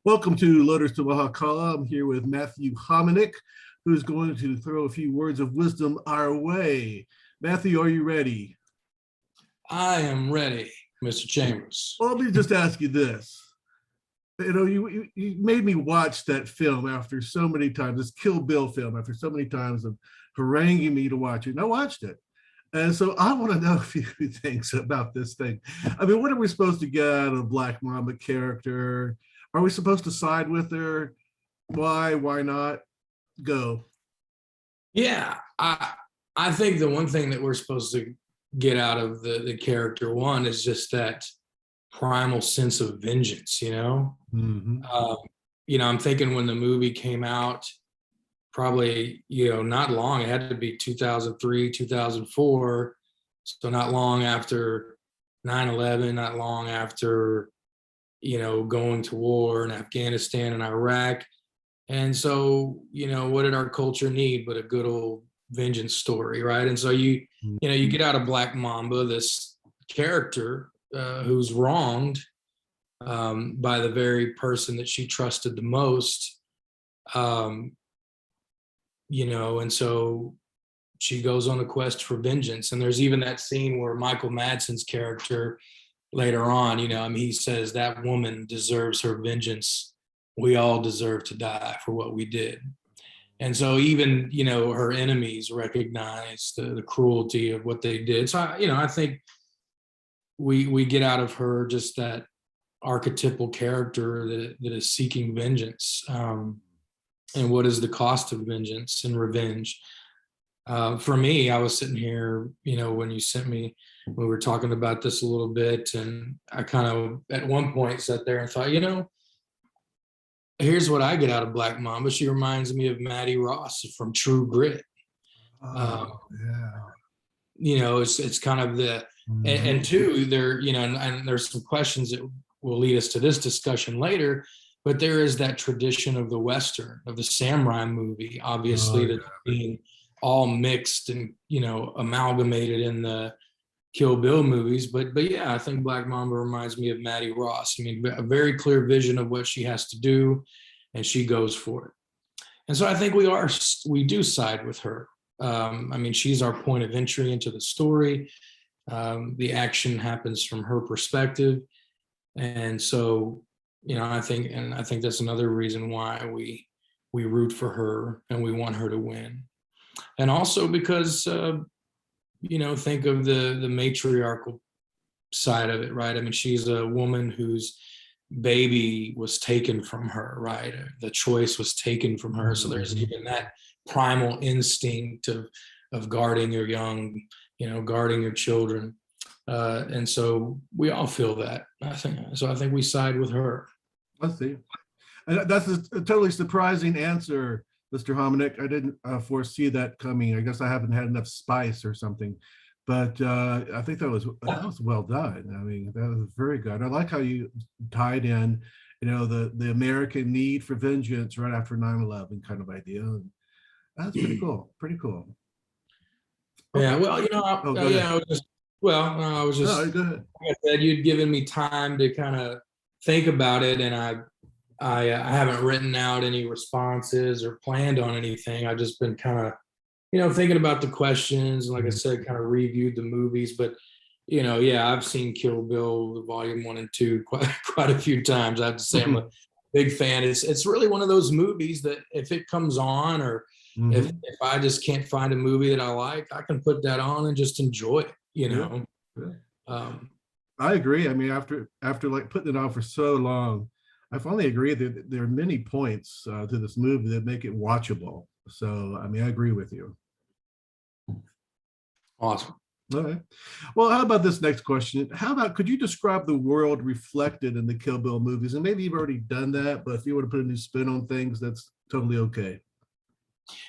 Welcome to Loaders to Wahakala. I'm here with Matthew Hominick, who's going to throw a few words of wisdom our way. Matthew, are you ready? I am ready, Mr. Chambers. Well, let me just ask you this. You made me watch that film after so many times, this Kill Bill film, after so many times of haranguing me to watch it. And I watched it. And so I want to know a few things about this thing. I mean, what are we supposed to get out of Black Mamba character? Are we supposed to side with her? Why? Why not? Go. Yeah, I think the one thing that we're supposed to get out of the character one is just that primal sense of vengeance. Mm-hmm. I'm thinking when the movie came out, probably not long. It had to be 2003, 2004, so not long after 9/11, not long after going to war in Afghanistan and Iraq. And so, what did our culture need but a good old vengeance story, right? And so you get out of Black Mamba this character who's wronged by the very person that she trusted the most, and so she goes on a quest for vengeance. And there's even that scene where Michael Madsen's character later on, he says that woman deserves her vengeance. We all deserve to die for what we did. And so even, her enemies recognize the cruelty of what they did. So, I think we get out of her just that archetypal character that is seeking vengeance. And what is the cost of vengeance and revenge? For me, I was sitting here, when you sent me, we were talking about this a little bit, and I kind of at one point sat there and thought, here's what I get out of Black Mamba. She reminds me of Maddie Ross from True Grit. Yeah. It's kind of the and two, there, and there's some questions that will lead us to this discussion later. But there is that tradition of the Western, of the samurai movie, obviously, that's being all mixed and, amalgamated in the Kill Bill movies. But yeah, I think Black Mamba reminds me of Maddie Ross. I mean, a very clear vision of what she has to do, and she goes for it. And so I think we do side with her. She's our point of entry into the story. The action happens from her perspective. And so, I think that's another reason why we root for her and we want her to win. And also because, think of the matriarchal side of it, right? I mean, she's a woman whose baby was taken from her, right? The choice was taken from her. So there's even that primal instinct of guarding your young, guarding your children. And so we all feel that. I think we side with her. Let's see. And that's a totally surprising answer, Mr. Hominick. I didn't foresee that coming. I guess I haven't had enough spice or something. But I think that was well done. I mean, that was very good. I like how you tied in, the American need for vengeance right after 9/11 kind of idea. And that's pretty cool. Pretty cool. Okay. Yeah. Well, I was just. No, go ahead. Like I said, you'd given me time to kind of think about it, and I haven't written out any responses or planned on anything. I've just been kind of, thinking about the questions, and like I said, kind of reviewed the movies. But I've seen Kill Bill Volume 1 and 2 quite a few times. I have to say, I'm a big fan. It's really one of those movies that if it comes on, or if I just can't find a movie that I like, I can put that on and just enjoy it. Yeah. I agree. I mean, after like putting it on for so long, I finally agree that there are many points to this movie that make it watchable. So, I mean, I agree with you. Awesome. All right. Well, how about this next question? Could you describe the world reflected in the Kill Bill movies? And maybe you've already done that, but if you want to put a new spin on things, that's totally okay.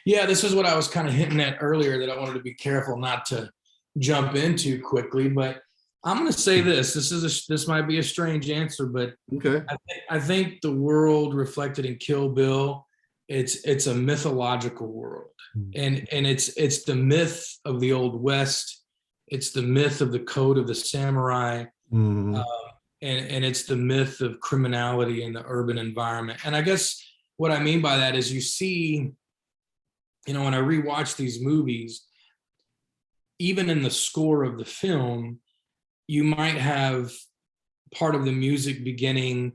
Yeah, this is what I was kind of hinting at earlier, that I wanted to be careful not to jump into quickly, but I'm going to say this. This might be a strange answer, but okay. I think the world reflected in Kill Bill, it's a mythological world, and it's the myth of the Old West. It's the myth of the code of the samurai. and it's the myth of criminality in the urban environment. And I guess what I mean by that is you see, you know, when I rewatch these movies, even in the score of the film, you might have part of the music beginning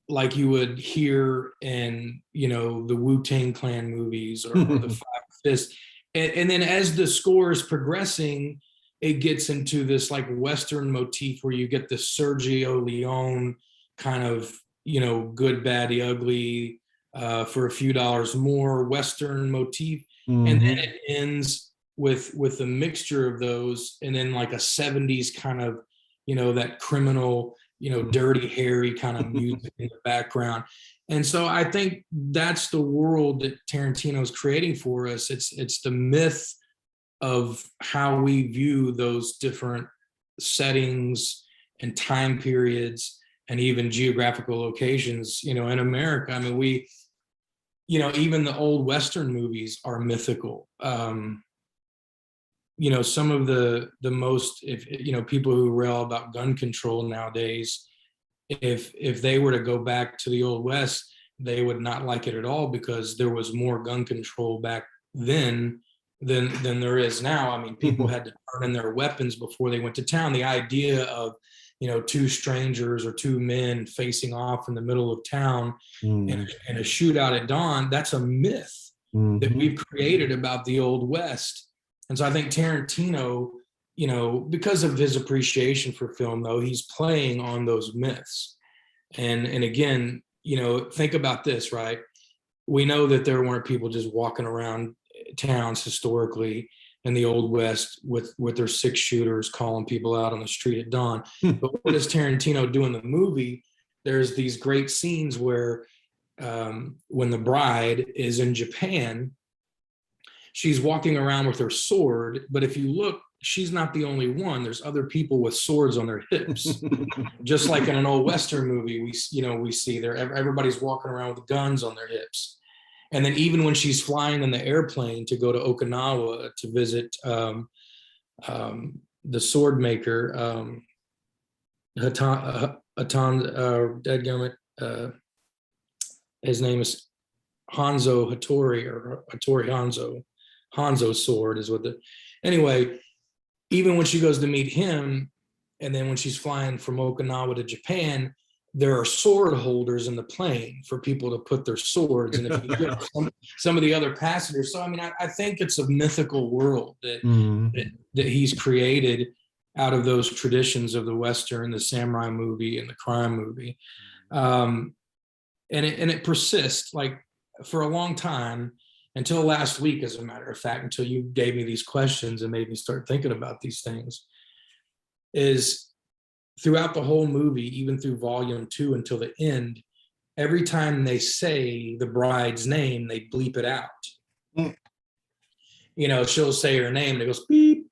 like you would hear in, you know, the Wu-Tang Clan movies or the Five Fists. And then as the score is progressing, it gets into this like Western motif where you get the Sergio Leone kind of, you know, good, bad, the ugly, for a few dollars more Western motif. And then it ends with a mixture of those, and then like a 70s kind of, you know, that criminal, you know, Dirty Harry kind of music in the background. And so I think that's the world that Tarantino's creating for us. It's the myth of how we view those different settings and time periods and even geographical locations, you know, in America. I mean, we, you know, even the old Western movies are mythical. You know, some of the most, if you know, people who rail about gun control nowadays, if they were to go back to the old West, they would not like it at all, because there was more gun control back then than there is now. I mean, people had to turn in their weapons before they went to town. The idea of, you know, two strangers or two men facing off in the middle of town in a shootout at dawn, that's a myth that we've created about the old West. And so I think Tarantino, you know, because of his appreciation for film, though, he's playing on those myths. And again, you know, think about this, right? We know that there weren't people just walking around towns historically in the old West with their 6-shooters calling people out on the street at dawn. But what does Tarantino do in the movie? There's these great scenes where when the bride is in Japan, she's walking around with her sword, but if you look, she's not the only one. There's other people with swords on their hips. Just like in an old Western movie, we see there, everybody's walking around with guns on their hips. And then even when she's flying in the airplane to go to Okinawa to visit the sword maker, his name is Hanzo Hattori, or Hattori Hanzo. Hanzo's sword is what anyway, even when she goes to meet him, and then when she's flying from Okinawa to Japan, there are sword holders in the plane for people to put their swords. And if you get some of the other passengers, so I mean, I think it's a mythical world that he's created out of those traditions of the Western, the samurai movie, and the crime movie, and it persists like for a long time, until last week, as a matter of fact, until you gave me these questions and made me start thinking about these things, is throughout the whole movie, even through volume 2 until the end, every time they say the bride's name, they bleep it out. You know, she'll say her name and it goes beep,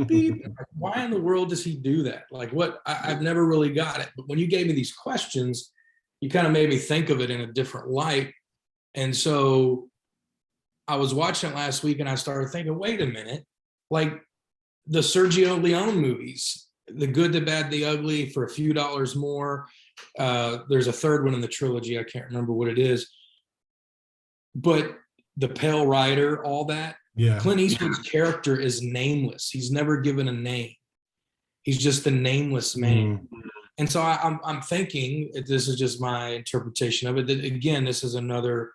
beep. Why in the world does he do that? Like, what? I've never really got it. But when you gave me these questions, you kind of made me think of it in a different light. And so I was watching it last week and I started thinking, wait a minute, like the Sergio Leone movies, The Good, the Bad, the Ugly, for a few dollars more. There's a third one in the trilogy. I can't remember what it is. But The Pale Rider, all that. Yeah. Clint Eastwood's character is nameless. He's never given a name. He's just the nameless man. And so I'm thinking, this is just my interpretation of it, that again, this is another,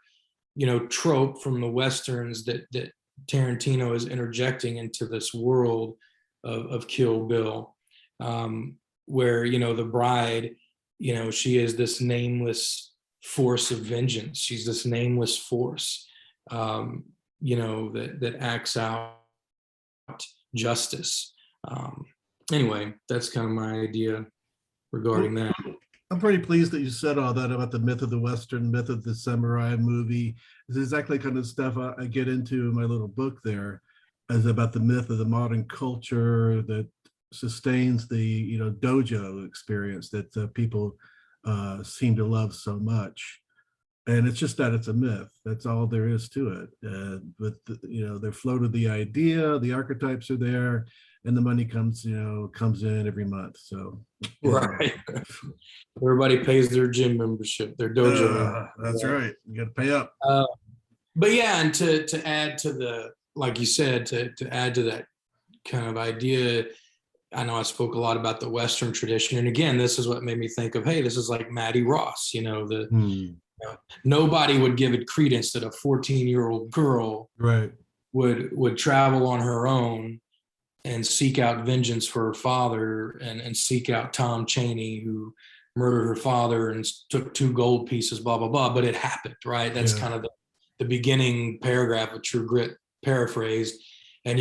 you know, trope from the Westerns that Tarantino is interjecting into this world of Kill Bill, where, you know, the bride, you know, she is this nameless force of vengeance. She's this nameless force, you know, that acts out justice. Anyway, that's kind of my idea regarding that. I'm pretty pleased that you said all that about the myth of the Western, myth of the samurai movie. It's exactly kind of stuff I get into in my little book there, as about the myth of the modern culture that sustains the, you know, dojo experience that people seem to love so much. And it's just that it's a myth. That's all there is to it. But you know, they're floated the idea, the archetypes are there, and the money comes in every month. So Right. Everybody pays their gym membership, their dojo membership. That's right. You got to pay up. But yeah, and to add to the, like you said, to add to that kind of idea, I know I spoke a lot about the Western tradition, and again, this is what made me think of, hey, this is like Maddie Ross. Nobody would give it credence that a 14-year-old girl right would travel on her own and seek out vengeance for her father, and seek out Tom Chaney, who murdered her father and took 2 gold pieces, blah, blah, blah. But it happened, right? That's kind of the beginning paragraph of True Grit, paraphrased. And,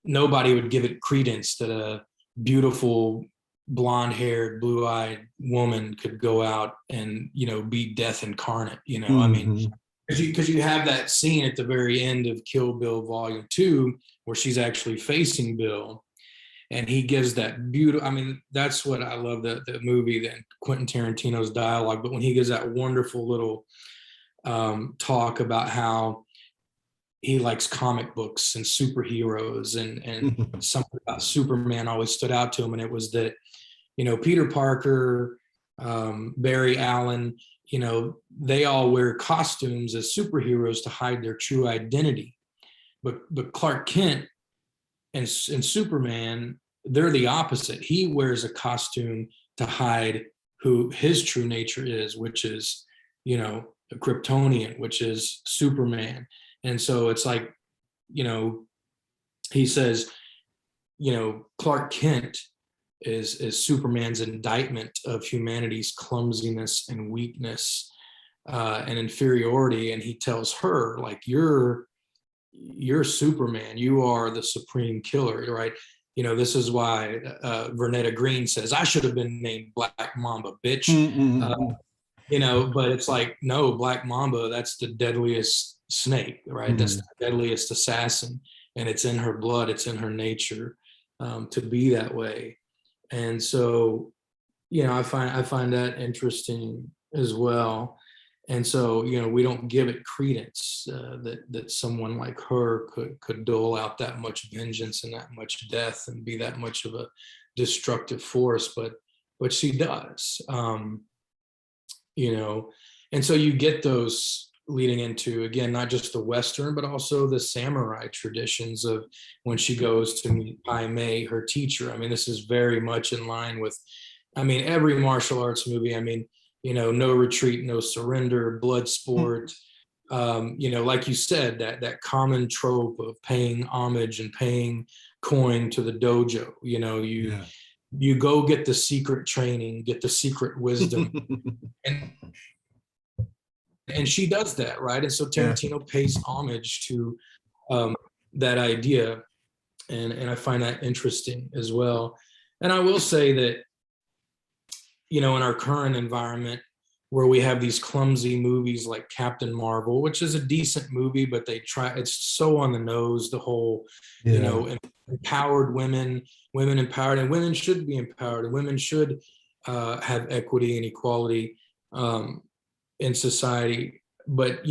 nobody would give it credence that a beautiful, blonde-haired, blue-eyed woman could go out and, be death incarnate, I mean, because you have that scene at the very end of Kill Bill Volume 2 where she's actually facing Bill, and he gives that beautiful, I mean, that's what I love, the movie, that Quentin Tarantino's dialogue, but when he gives that wonderful little talk about how he likes comic books and superheroes, and something about Superman always stood out to him, and it was that, Peter Parker, Barry Allen, they all wear costumes as superheroes to hide their true identity. But Clark Kent and Superman, they're the opposite. He wears a costume to hide who his true nature is, which is, a Kryptonian, which is Superman. And so it's like, he says, Clark Kent is Superman's indictment of humanity's clumsiness and weakness and inferiority. And he tells her, like, you're Superman, you are the supreme killer, right? This is why Vernetta Green says, I should have been named Black Mamba, bitch. But it's like, no, Black Mamba, that's the deadliest snake, right? That's the deadliest assassin, and it's in her blood, it's in her nature to be that way. And so, I find that interesting as well. And so, we don't give it credence that someone like her could dole out that much vengeance and that much death and be that much of a destructive force, but she does. And so you get those leading into, again, not just the Western, but also the samurai traditions of when she goes to meet Pai Mei, her teacher. I mean, this is very much in line with, every martial arts movie. No Retreat, No Surrender, Bloodsport. Like you said, that common trope of paying homage and paying coin to the dojo. You go get the secret training, get the secret wisdom. And she does that, right? And so Tarantino pays homage to that idea. And I find that interesting as well. And I will say that, in our current environment, where we have these clumsy movies like Captain Marvel, which is a decent movie, but it's so on the nose, the whole, empowered women empowered, and women should be empowered, and women should have equity and equality in society. But,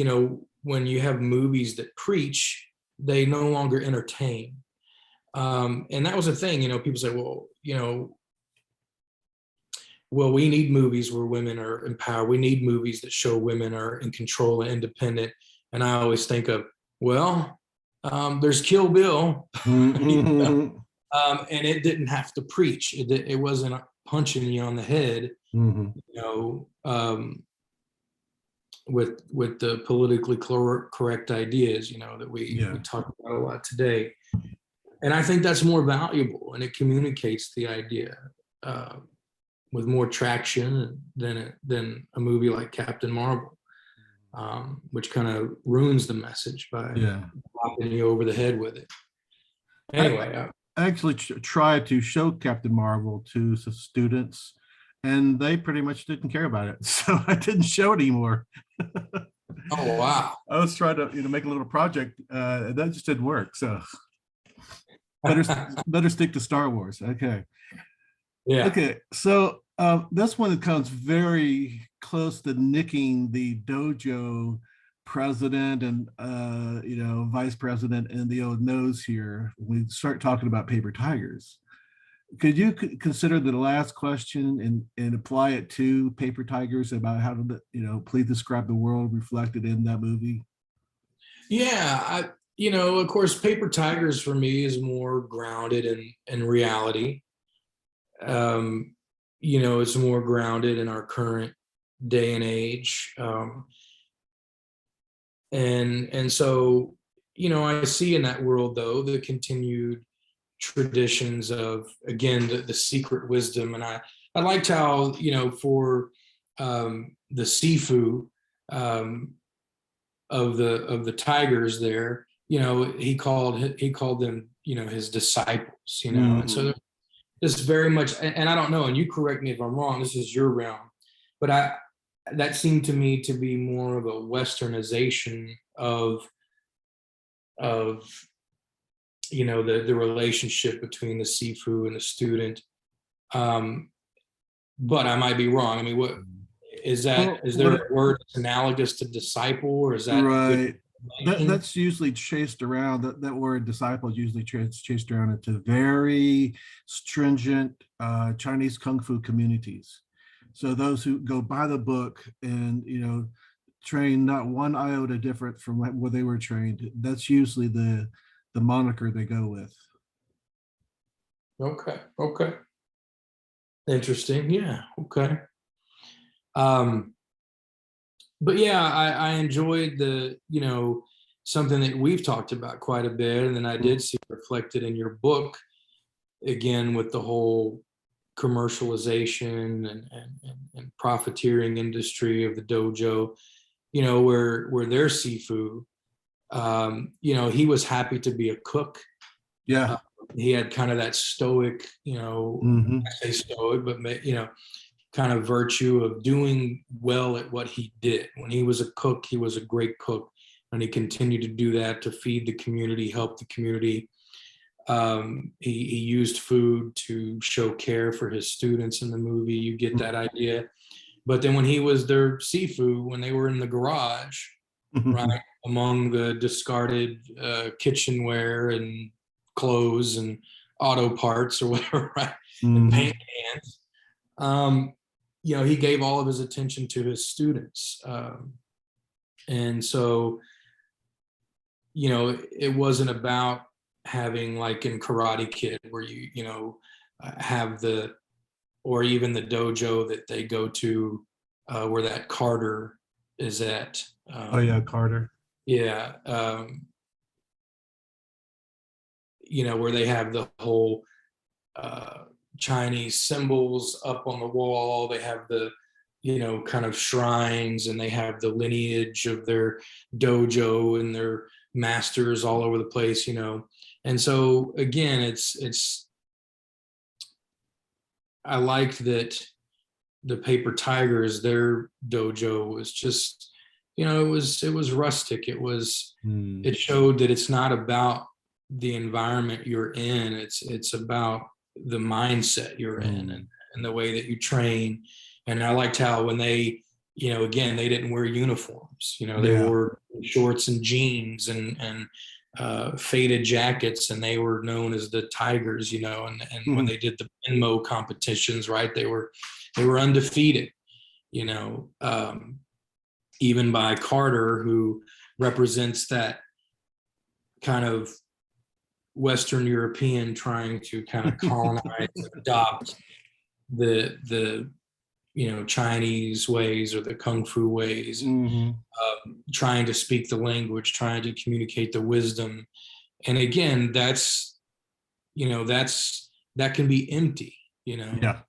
when you have movies that preach, they no longer entertain. And that was a thing, people say, well, we need movies where women are empowered. We need movies that show women are in control and independent. And I always think of, there's Kill Bill, and it didn't have to preach. It wasn't punching you on the head, with the politically correct ideas, that we talk about a lot today. And I think that's more valuable, and it communicates the idea with more traction than a movie like Captain Marvel, which kind of ruins the message by dropping you over the head with it. Anyway, I actually tried to show Captain Marvel to some students, and they pretty much didn't care about it, so I didn't show it anymore. Oh wow! I was trying to make a little project, and that just didn't work. So better stick to Star Wars. Okay. Yeah. Okay. So this one comes very close to nicking the dojo president and vice president and the old nose here, we start talking about paper tigers. Could you consider the last question and apply it to paper tigers about how to please describe the world reflected in that movie? Yeah, of course, Paper Tigers for me is more grounded in reality. It's more grounded in our current day and age. And so, I see in that world though the continued traditions of, again, the secret wisdom. And I liked how, for the Sifu of the tigers there, he called them, his disciples, and so this very much, and I don't know, and you correct me if I'm wrong, this is your realm, but that seemed to me to be more of a westernization of the relationship between the Sifu and the student. But I might be wrong. I mean, what is that? Well, is there a word that's analogous to disciple, or is that right? That's usually chased around. That word disciple is usually chased around into very stringent Chinese kung fu communities. So those who go by the book and train not one iota different from where they were trained, that's usually the moniker they go with. Okay. Interesting. Yeah. Okay. But yeah, I enjoyed something that we've talked about quite a bit, and then I did see reflected in your book, again, with the whole commercialization and profiteering industry of the dojo, where their Sifu, he was happy to be a cook. Yeah. He had kind of that stoic, I say stoic, but kind of virtue of doing well at what he did. When he was a cook, he was a great cook, and he continued to do that to feed the community, help the community. He used food to show care for his students in the movie. You get that idea. But then when he was their Sifu, when they were in the garage, right, among the discarded kitchenware and clothes and auto parts or whatever, right, and paint cans, he gave all of his attention to his students. And so, it wasn't about having, like in Karate Kid, where you have or even the dojo that they go to, where that Carter is at. Oh yeah, Carter. Yeah. Where they have the whole Chinese symbols up on the wall. They have the, kind of shrines, and they have the lineage of their dojo and their masters all over the place, And so again, it's I liked that the Paper Tigers, their dojo was just, it was rustic. It showed that it's not about the environment you're in. It's about the mindset you're in and the way that you train. And I liked how when they, again, they didn't wear uniforms, they wore shorts and jeans and faded jackets, and they were known as the Tigers, and when they did the Benmo competitions, right, they were undefeated, even by Carter, who represents that kind of Western European trying to kind of colonize and adopt the Chinese ways or the Kung Fu ways, trying to speak the language, trying to communicate the wisdom. And again, that can be empty, Yeah.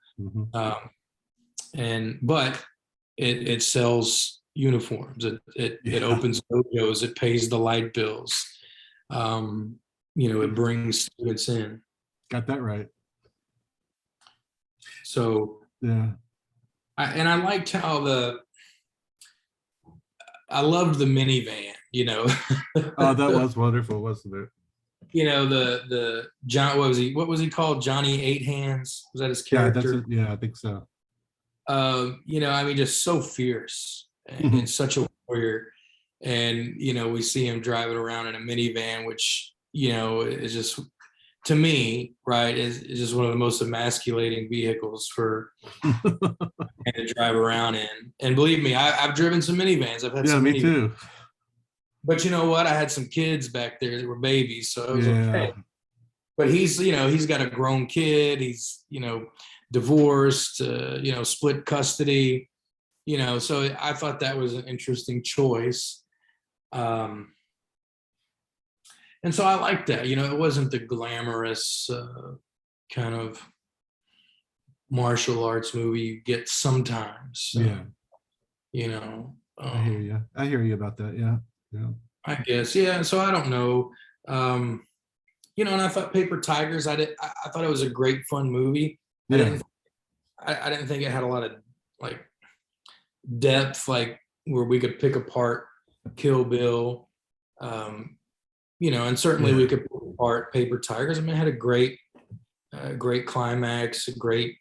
But it sells uniforms. It opens dojos. It pays the light bills. It brings students in. Got that right. So yeah. I liked how I loved the minivan, Oh, that was wonderful, wasn't it? The John, what was he called? Johnny Eight Hands? Was that his character? Yeah, I think so. I mean, just so fierce and such a warrior. and we see him driving around in a minivan, which is just, to me, right, is just one of the most emasculating vehicles for to drive around in. And believe me, I've driven some minivans. I've had Yeah, some me minivans. too. But you know what? I had some kids back there that were babies, so it was okay. Yeah. But he's got a grown kid. He's, divorced, split custody, so I thought that was an interesting choice. And so I liked that, it wasn't the glamorous kind of martial arts movie you get sometimes. Yeah. I hear you. I hear you about that. Yeah. Yeah. I guess. Yeah. So I don't know. And I thought Paper Tigers, I thought it was a great, fun movie. Yeah. I didn't think it had a lot of like depth, like where we could pick apart Kill Bill. And certainly we could pick apart Paper Tigers. I mean, it had a great climax, a great,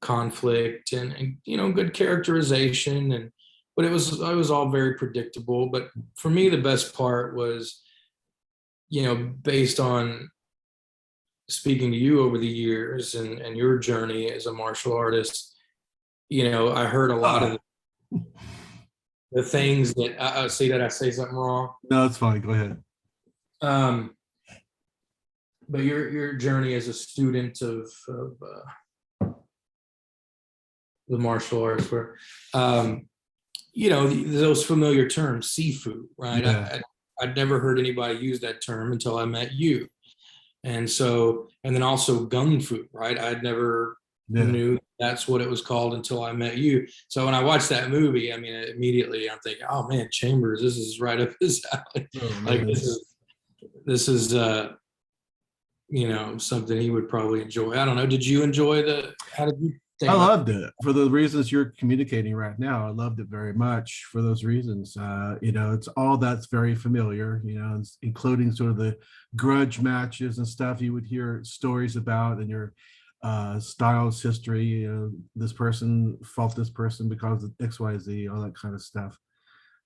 conflict, and good characterization, but it was all very predictable. But for me, the best part was, based on speaking to you over the years and your journey as a martial artist, I heard a lot of the things that see that I say something wrong. No, it's fine. Go ahead. But your journey as a student of the martial arts, where those familiar terms, sifu, right? Yeah. I'd never heard anybody use that term until I met you. And then also gung fu, right? I'd never knew that's what it was called until I met you. So when I watched that movie, I mean, immediately I'm thinking, oh man, Chambers, this is right up his alley. Like this is something he would probably enjoy. I don't know. Did you enjoy how did you think? I loved it for the reasons you're communicating right now. I loved it very much for those reasons. It's all that's very familiar, including sort of the grudge matches and stuff you would hear stories about in your styles history. This person fought this person because of XYZ, all that kind of stuff.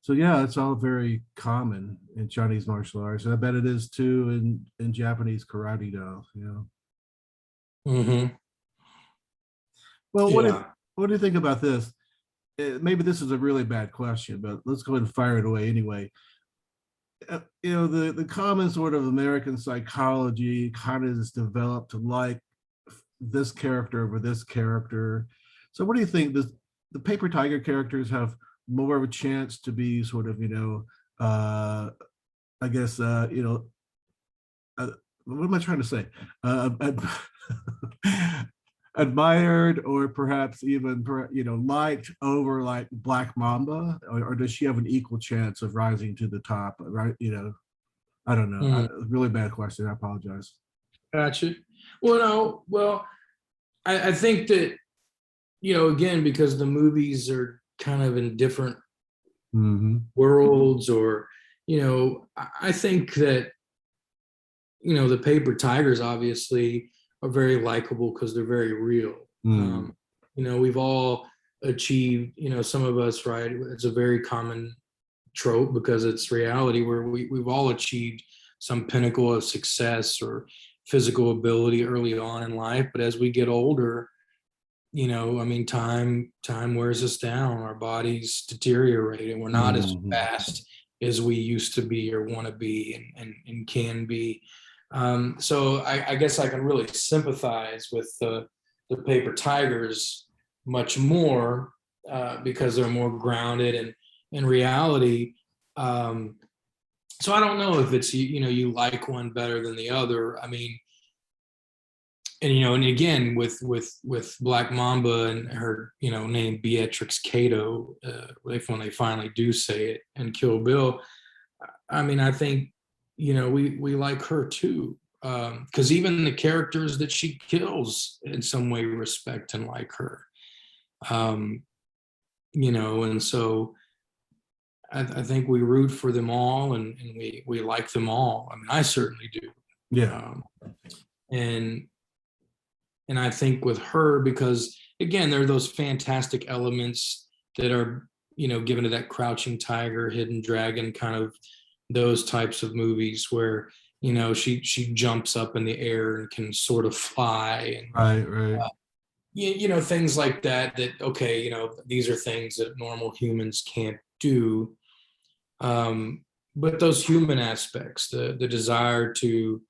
So yeah, it's all very common in Chinese martial arts, and I bet it is too in Japanese karate do. Mm-hmm. Well, what do you think about this? Maybe this is a really bad question, but let's go ahead and fire it away anyway. The common sort of American psychology kind of is developed to like this character over this character. So what do you think? The Paper Tiger characters have more of a chance to be sort of, I guess, what am I trying to say? Admired or perhaps even liked over like Black Mamba, or does she have an equal chance of rising to the top, right? I don't know. Really bad question. I apologize. Gotcha. Well, I think that again, because the movies are kind of in different worlds, or I think that the Paper Tigers obviously are very likable because they're very real. We've all achieved, some of us, right? It's a very common trope because it's reality, where we've all achieved some pinnacle of success or physical ability early on in life. But as we get older, time wears us down. Our bodies deteriorate, and we're not as fast as we used to be or want to be and can be. So I guess I can really sympathize with the Paper Tigers much more because they're more grounded and in reality. So I don't know if it's you like one better than the other. I mean, and again with Black Mamba and her name Beatrix Cato, when they finally do say it in Kill Bill, I mean, I think we like her too, because even the characters that she kills in some way respect and like her, and so I think we root for them all, and we like them all. I mean, I certainly do. Yeah. And I think with her, because again, there are those fantastic elements that are given to that Crouching Tiger, Hidden Dragon, kind of those types of movies where, she jumps up in the air and can sort of fly, and Right. things like that, okay, these are things that normal humans can't do. But those human aspects, the desire to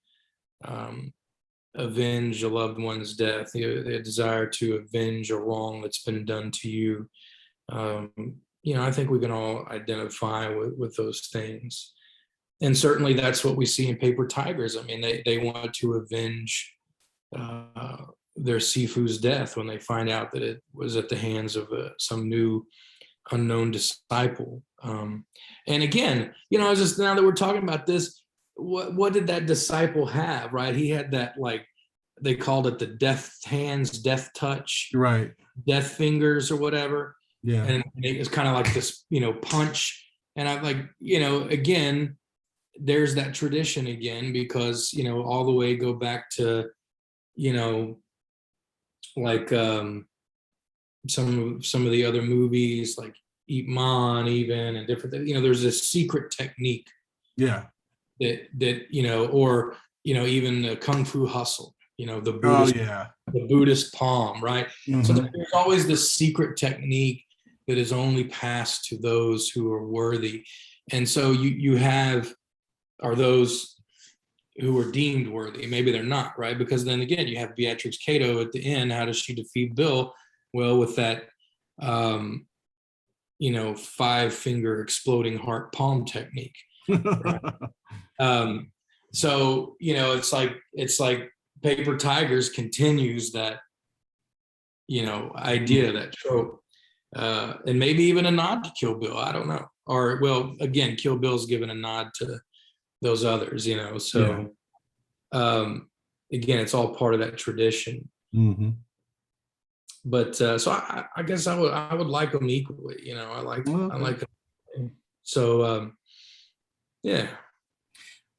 avenge a loved one's death, the desire to avenge a wrong that's been done to you. I think we can all identify with those things. And certainly that's what we see in Paper Tigers. I mean, they want to avenge their Sifu's death when they find out that it was at the hands of some new unknown disciple. And again, just now that we're talking about this, what did that disciple have, right? He had that, like, they called it the death hands, death touch, Right. death fingers or whatever. Yeah. And it was kind of like this, punch. And I'm like, again, there's that tradition again, because, all the way go back to, like some of the other movies, like Ip Man, even, and different things. There's this secret technique. Yeah. That or even the Kung Fu Hustle. The Buddhist, the Buddhist palm, right? Mm-hmm. So there's always this secret technique that is only passed to those who are worthy. And so you have, are those who are deemed worthy. Maybe they're not, right? Because then again, you have Beatrix Cato at the end. How does she defeat Bill? Well, with that, 5-finger exploding heart palm technique. Right? So, it's like Paper Tigers continues that, idea, that trope, and maybe even a nod to Kill Bill. I don't know. Or, well, again, Kill Bill's given a nod to those others, so, again, it's all part of that tradition. Mm-hmm. But, so I guess I would like them equally, I like them. So, yeah.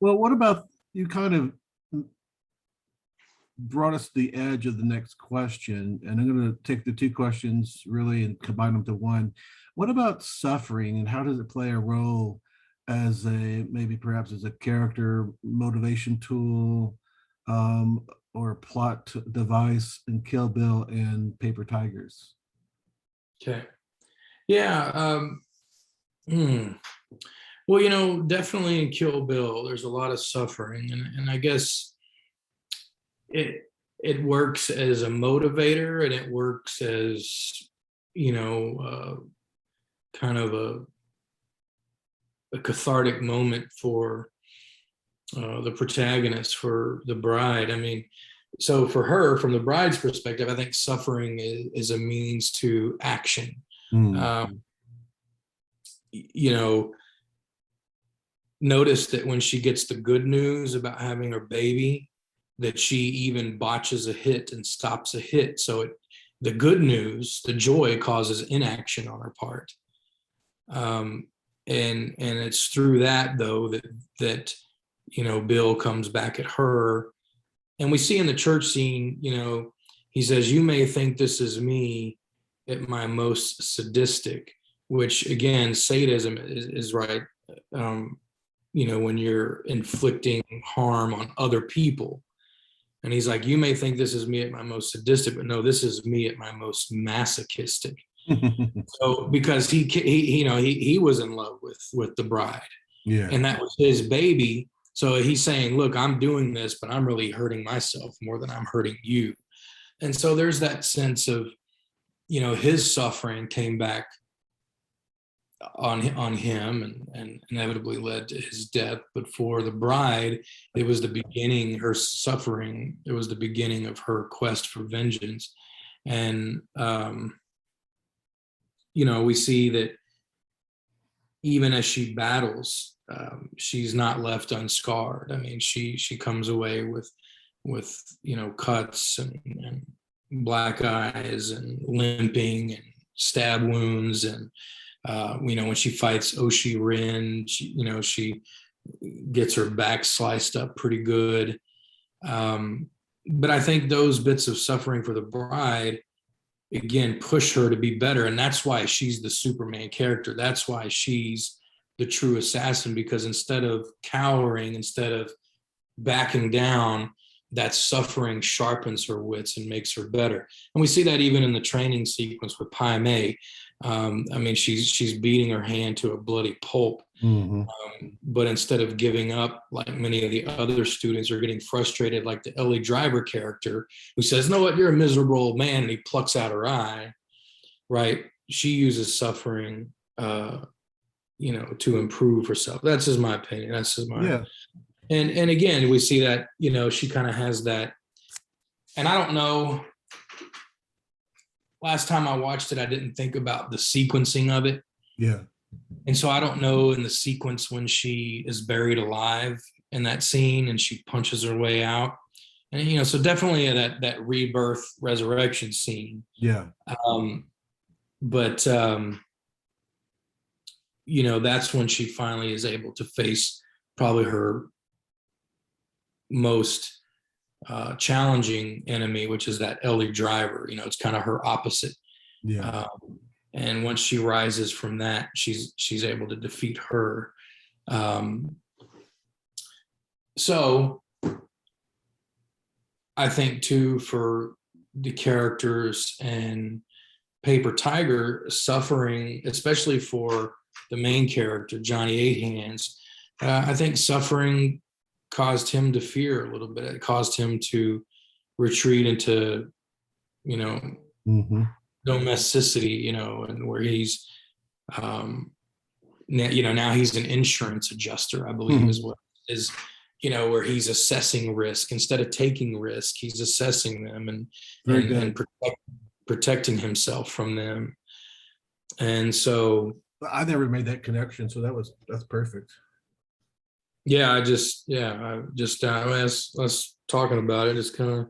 Well, what about, you kind of brought us to the edge of the next question, and I'm going to take the two questions really and combine them to one. What about suffering, and how does it play a role as perhaps as a character motivation tool, or a plot device in Kill Bill and Paper Tigers? Okay. Yeah. Well, definitely in Kill Bill, there's a lot of suffering, and I guess it works as a motivator, and it works as, kind of a cathartic moment for the protagonist, for the bride. I mean, so for her, from the bride's perspective, I think suffering is a means to action. Notice that when she gets the good news about having her baby, that she even botches a hit and stops a hit. So the good news, the joy, causes inaction on her part. And it's through that, though, that Bill comes back at her. And we see in the church scene, he says, "You may think this is me at my most sadistic," which, again, sadism is right. When you're inflicting harm on other people. And he's like, "You may think this is me at my most sadistic, but no, this is me at my most masochistic." So, because he was in love with the bride, and that was his baby. So he's saying, "Look, I'm doing this, but I'm really hurting myself more than I'm hurting you." And so there's that sense of, his suffering came back on him and inevitably led to his death. But for the bride, it was the beginning, her suffering, it was the beginning of her quest for vengeance. And we see that even as she battles, she's not left unscarred. I mean, she comes away with cuts and black eyes and limping and stab wounds. And when she fights Oshi Rin, she gets her back sliced up pretty good. But I think those bits of suffering for the bride again, push her to be better. And that's why she's the Superman character. That's why she's the true assassin, because instead of cowering, instead of backing down, that suffering sharpens her wits and makes her better. And we see that even in the training sequence with Pai Mei. I mean, she's beating her hand to a bloody pulp. Mm-hmm. But instead of giving up, like many of the other students are getting frustrated, like the Ellie Driver character, who says, "No, what? You're a miserable old man," and he plucks out her eye. Right? She uses suffering, to improve herself. That's just my opinion. That's just my. Yeah. And again, we see that, she kind of has that. And I don't know. Last time I watched it, I didn't think about the sequencing of it. Yeah. And so I don't know in the sequence when she is buried alive in that scene and she punches her way out. And, so definitely that rebirth resurrection scene. Yeah. But that's when she finally is able to face probably her most challenging enemy, which is that Ellie Driver. It's kind of her opposite. Yeah. And once she rises from that, she's able to defeat her. So I think too, for the characters and Paper Tiger, suffering, especially for the main character, Johnny Eight Hands, I think suffering caused him to fear a little bit. It caused him to retreat into, Mm-hmm. domesticity, and where he's, now he's an insurance adjuster, I believe, Mm-hmm. is what is, where he's assessing risk instead of taking risk. He's assessing them and protecting himself from them. And so I never made that connection, so that's perfect. Us talking about it just kind of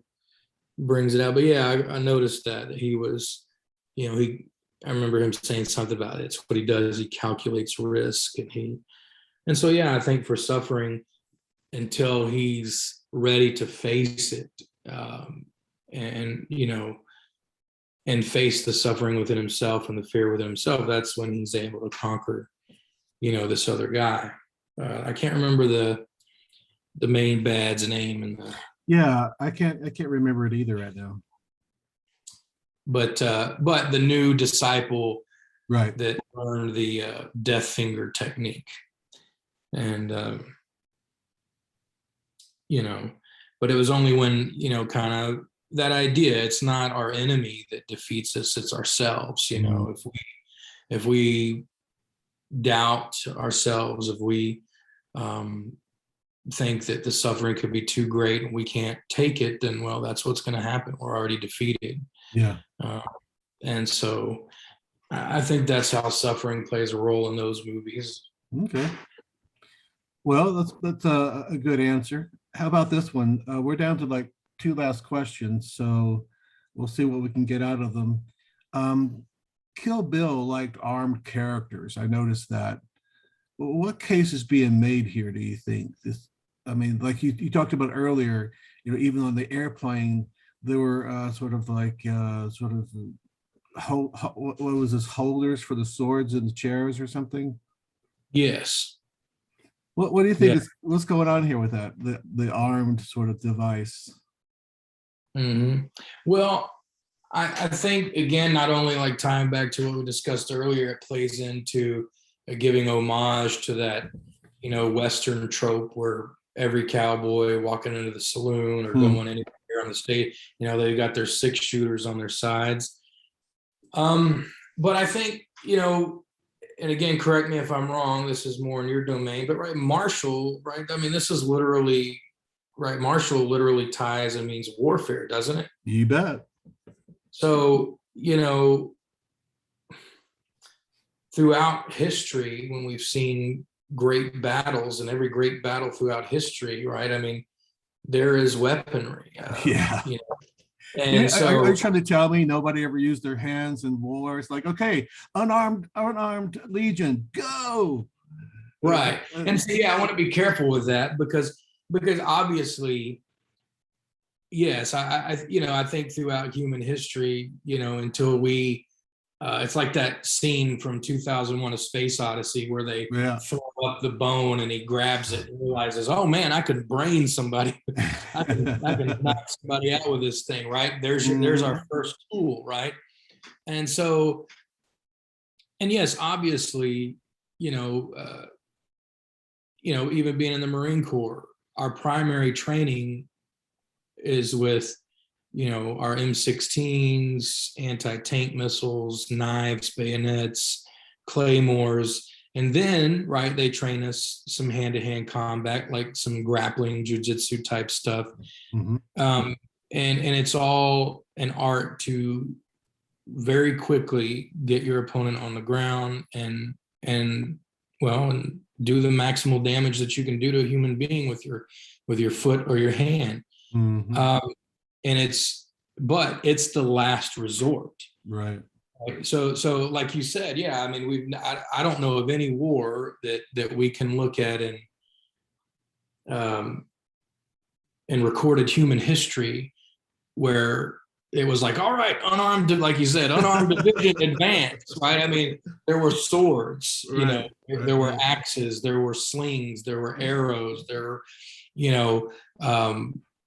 brings it out. But yeah, I noticed that he was, I remember him saying something about it. It's what he does. He calculates risk, and so yeah, I think for suffering, until he's ready to face it, and face the suffering within himself and the fear within himself, that's when he's able to conquer, this other guy. I can't remember the main bad's name Yeah, I can't remember it either right now. But the new disciple, right, that learned the death finger technique, and but it was only when kind of that idea. It's not our enemy that defeats us; it's ourselves. Mm-hmm. If we doubt ourselves, if we think that the suffering could be too great and we can't take it, then that's what's going to happen. We're already defeated. Yeah. And so I think that's how suffering plays a role in those movies. Okay. Well, that's a good answer. How about this one? We're down to like 2 last questions, so we'll see what we can get out of them. Kill Bill liked armed characters. I noticed that. What case is being made here, do you think? Like you talked about earlier, even on the airplane, there were what was this, holders for the swords and the chairs or something? Yes. What do you think what's going on here with that, the armed sort of device? Mm-hmm. Well, I think, again, not only like tying back to what we discussed earlier, it plays into giving homage to that, Western trope where every cowboy walking into the saloon or going anywhere on the stage, they've got their 6-shooters on their sides. But I think, and again, correct me if I'm wrong, this is more in your domain, but right, martial, right? I mean, this is literally, right, martial literally ties and means warfare, doesn't it? You bet. So, throughout history, when we've seen great battles, and every great battle throughout history, right? I mean, there is weaponry. Yeah. And so, are you trying to tell me nobody ever used their hands in war? It's like, okay, unarmed legion, go. Right. And so, I want to be careful with that because obviously, yes, I think throughout human history, until we, it's like that scene from 2001: A Space Odyssey where they Yeah. throw up the bone and he grabs it and realizes, oh man, I could brain somebody. I can knock somebody out with this thing, right? There's our first tool, right? And so, and yes, obviously, you know, uh, even being in the Marine Corps, our primary training is with, our M16s, anti-tank missiles, knives, bayonets, claymores. And then, right, they train us some hand-to-hand combat, like some grappling, jujitsu type stuff. Mhm. And it's all an art to very quickly get your opponent on the ground and well, and do the maximal damage that you can do to a human being with your foot or your hand. Mhm. Um, and it's the last resort. Right. Right? So like you said, yeah, I mean, I don't know of any war that we can look at um, in recorded human history where it was like, all right, unarmed, like you said, unarmed division advance, right? I mean, there were swords, Right. there were Right. axes, there were slings, there were arrows, there were, you know,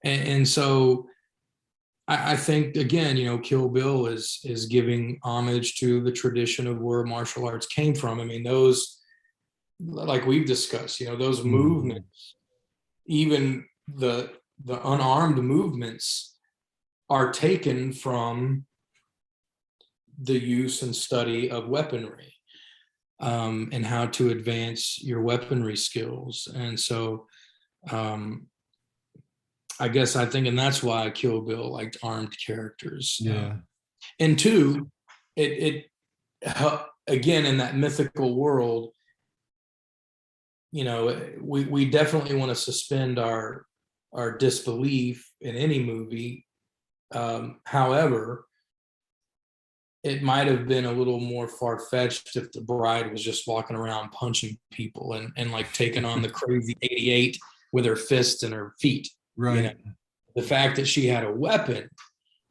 and so I think again, Kill Bill is giving homage to the tradition of where martial arts came from. I mean, those, like we've discussed, those Mhm. movements, even the unarmed movements are taken from the use and study of weaponry, and how to advance your weaponry skills. And so um, I guess I think, and that's why Kill Bill liked armed characters. Yeah. And two, it again, in that mythical world, we definitely want to suspend our disbelief in any movie. However, it might have been a little more far-fetched if the bride was just walking around punching people and like taking on the crazy 88 with her fists and her feet. Right. The fact that she had a weapon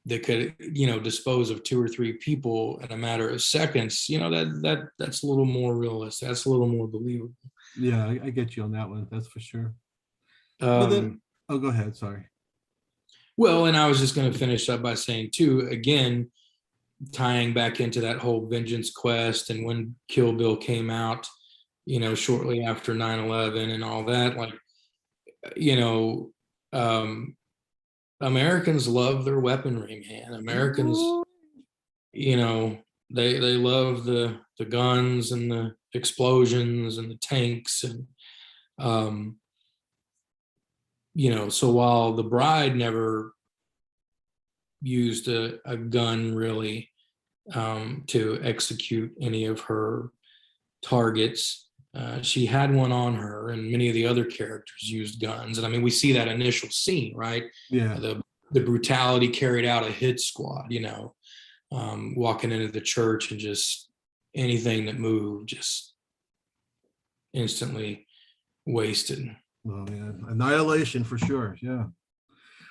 that could, dispose of 2 or 3 people in a matter of seconds, that's a little more realistic. That's a little more believable. Yeah, I get you on that one. That's for sure. Well, Um, oh, go ahead. Sorry. well, and I was just going to finish up by saying too, again, tying back into that whole vengeance quest and when Kill Bill came out, shortly after 9/11 and all that, like, you know, um, Americans love their weaponry, man. Americans, you know, they love the guns and the explosions and the tanks and um, so while the bride never used a gun really to execute any of her targets. She had one on her, and many of the other characters used guns. And I mean, we see that initial scene, right? Yeah. The brutality carried out a hit squad, walking into the church and just anything that moved, just instantly wasted. Oh, yeah. Annihilation for sure. Yeah.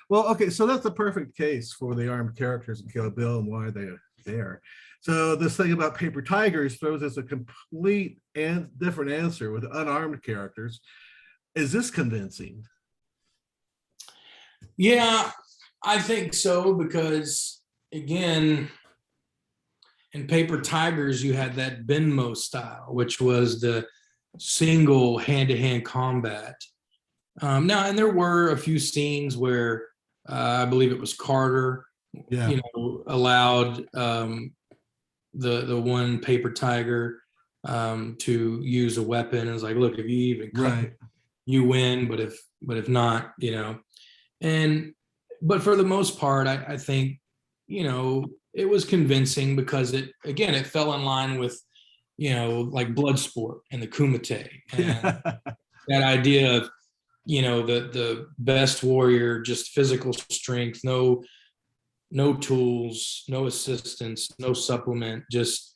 Well, okay, so that's a perfect case for the armed characters in Kill Bill and why they're there. So this thing about Paper Tigers throws us a complete and different answer with unarmed characters. Is this convincing? Yeah, I think so because again, in Paper Tigers, you had that Benmo style, which was the single hand-to-hand combat. Now, and there were a few scenes where I believe it was Carter, Yeah. allowed the one Paper Tiger to use a weapon. It was like, look, if you even cut, Right. you win, but if not, but for the most part, I think, it was convincing because it fell in line with, like Bloodsport and the Kumite and Yeah. that idea of, the best warrior, just physical strength, no tools, no assistance, no supplement, just,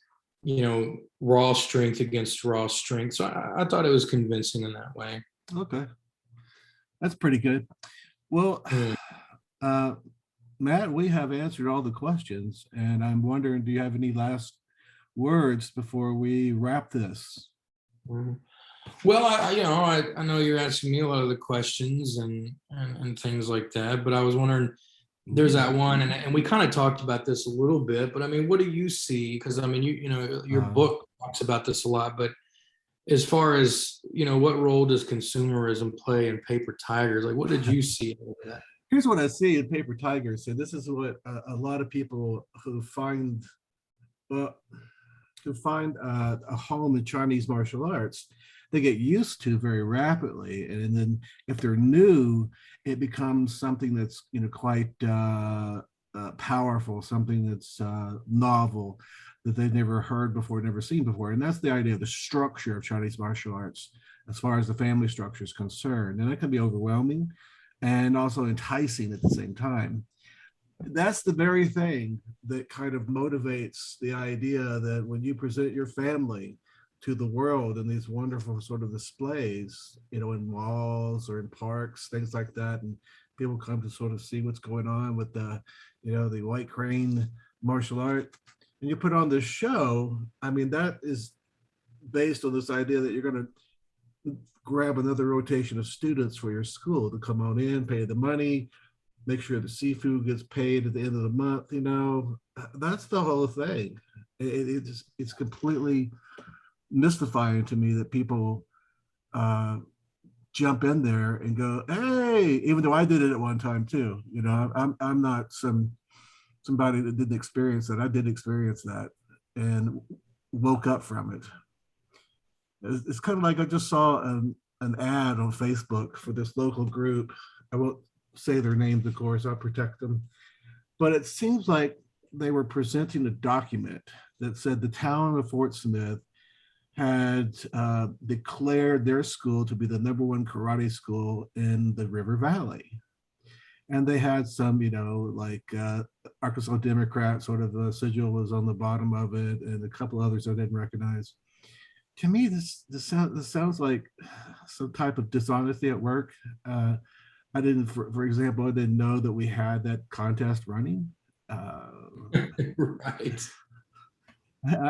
raw strength against raw strength. So I thought it was convincing in that way. Okay. That's pretty good. Well, Mm. Uh, Matt, we have answered all the questions, and I'm wondering, do you have any last words before we wrap this? Mhm. Well, I know you're asking me a lot of the questions and things like that, but I was wondering, there's that one, and we kind of talked about this a little bit, but I mean, what do you see? Because I mean, your book talks about this a lot, but as far as, what role does consumerism play in Paper Tigers? Like, what did you see in that? Here's what I see in Paper Tigers, and this is what a lot of people who find well, a home in Chinese martial arts, they get used to very rapidly, and then if they're new, it becomes something that's quite powerful, something that's novel, that they've never heard before, never seen before, and that's the idea of the structure of Chinese martial arts as far as the family structure is concerned, and that can be overwhelming and also enticing at the same time. That's the very thing that kind of motivates the idea that when you present your family to the world in these wonderful sort of displays, in malls or in parks, things like that, and people come to sort of see what's going on with the white crane martial art, and you put on this show. I mean, that is based on this idea that you're going to grab another rotation of students for your school to come on in, pay the money, make sure the seafood gets paid at the end of the month. That's the whole thing. It's completely mystifying to me that people jump in there and go, hey, even though I did it at one time too. I'm not somebody that didn't experience that. I did experience that and woke up from it. It's kind of like I just saw an ad on Facebook for this local group. I won't say their names, of course, I'll protect them. But it seems like they were presenting a document that said the town of Fort Smith had declared their school to be the #1 karate school in the River Valley. And they had some, Arkansas Democrat sort of sigil was on the bottom of it, and a couple others I didn't recognize. To me, this sounds like some type of dishonesty at work. I didn't, for example, I didn't know that we had that contest running. Right.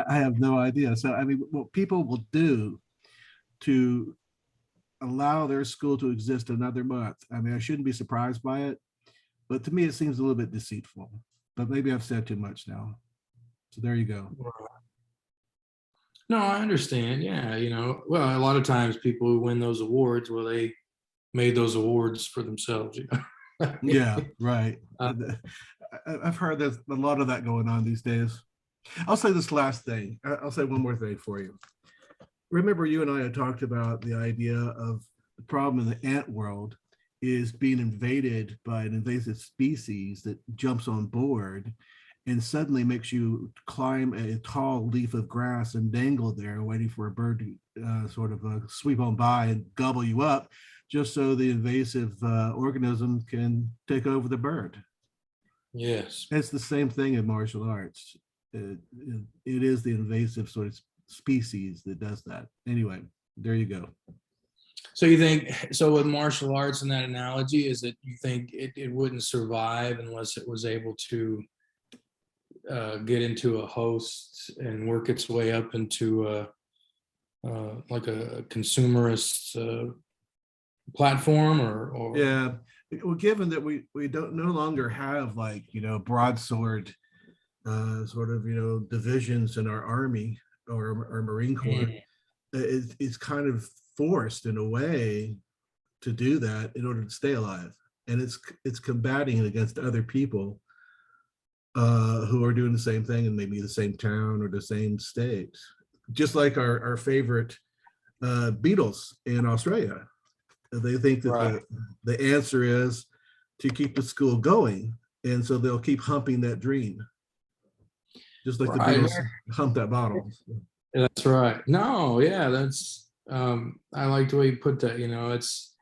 I have no idea. So, I mean, what people will do to allow their school to exist another month, I mean, I shouldn't be surprised by it, but to me, it seems a little bit deceitful. But maybe I've said too much now. So there you go. No, I understand. Yeah, well, a lot of times people who win those awards, well, they made those awards for themselves. Yeah, right. I've heard there's a lot of that going on these days. I'll say this last thing. I'll say one more thing for you. Remember, you and I had talked about the idea of the problem in the ant world is being invaded by an invasive species that jumps on board and suddenly makes you climb a tall leaf of grass and dangle there, waiting for a bird to sort of sweep on by and gobble you up, just so the invasive organism can take over the bird. Yes. It's the same thing in martial arts. It is the invasive sort of species that does that. Anyway, there you go. So you think, so with martial arts in that analogy, is that you think it wouldn't survive unless it was able to get into a host and work its way up into like a consumerist platform or Yeah, well, given that we don't no longer have broadsword sort of divisions in our army or our Marine Corps, it's kind of forced in a way to do that in order to stay alive, and it's combating it against other people who are doing the same thing in maybe the same town or the same state, just like our favorite Beatles in Australia. They think that right. the answer is to keep the school going, and so they'll keep humping that dream, just like the Beatles hump that bottle. That's right. No, yeah, that's I like the way you put that. It's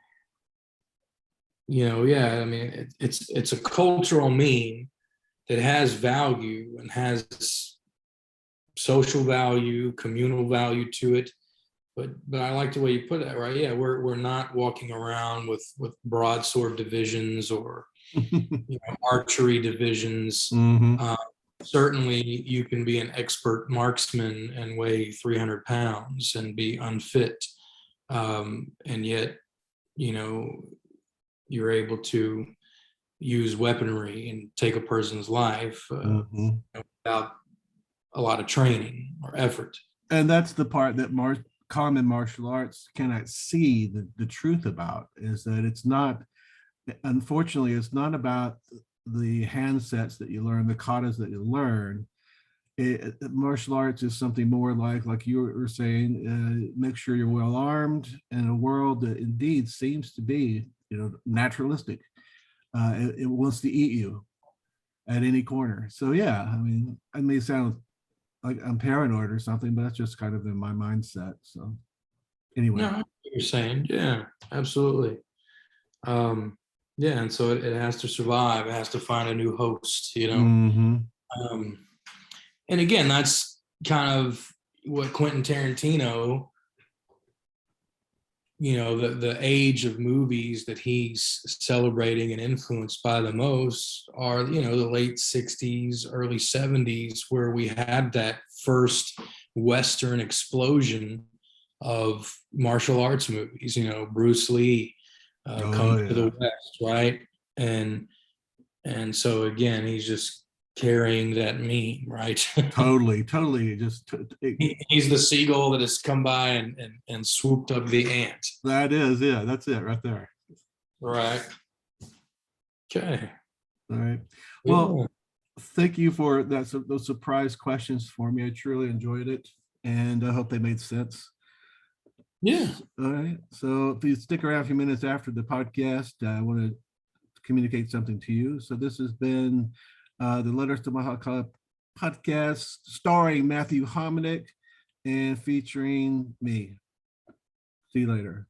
yeah. I mean, it's a cultural meme that has value and has social value, communal value to it. But I like the way you put it, right? Yeah, we're not walking around with broadsword divisions or archery divisions. Mhm. Certainly, you can be an expert marksman and weigh 300 pounds and be unfit, and yet, you're able to use weaponry and take a person's life without a lot of training or effort. And that's the part that common martial arts cannot see the truth about, is that it's not, unfortunately, it's not about the handsets that you learn, the katas that you learn. Martial arts is something more like you were saying, make sure you're well armed in a world that indeed seems to be, naturalistic. It wants to eat you at any corner. So yeah, I mean, I may sound like I'm paranoid or something, but that's just kind of in my mindset. So anyway. No, I know what you're saying. Yeah, absolutely. Yeah, and so it has to survive. It has to find a new host, Mhm. And again, that's kind of what Quentin Tarantino, the age of movies that he's celebrating and influenced by the most are, the late 60s, early 70s, where we had that first Western explosion of martial arts movies, Bruce Lee, Coming to the West, right? And so again, he's just carrying that meme, right? Totally. He's the seagull that has come by and swooped up the ant. That is, yeah, that's it right there. Right. Okay. All right. Well, thank you for those surprise questions for me. I truly enjoyed it, and I hope they made sense. Yeah. All right. So if you stick around a few minutes after the podcast, I want to communicate something to you. So this has been the Letters to My Club podcast, starring Matthew Hominick and featuring me. See you later.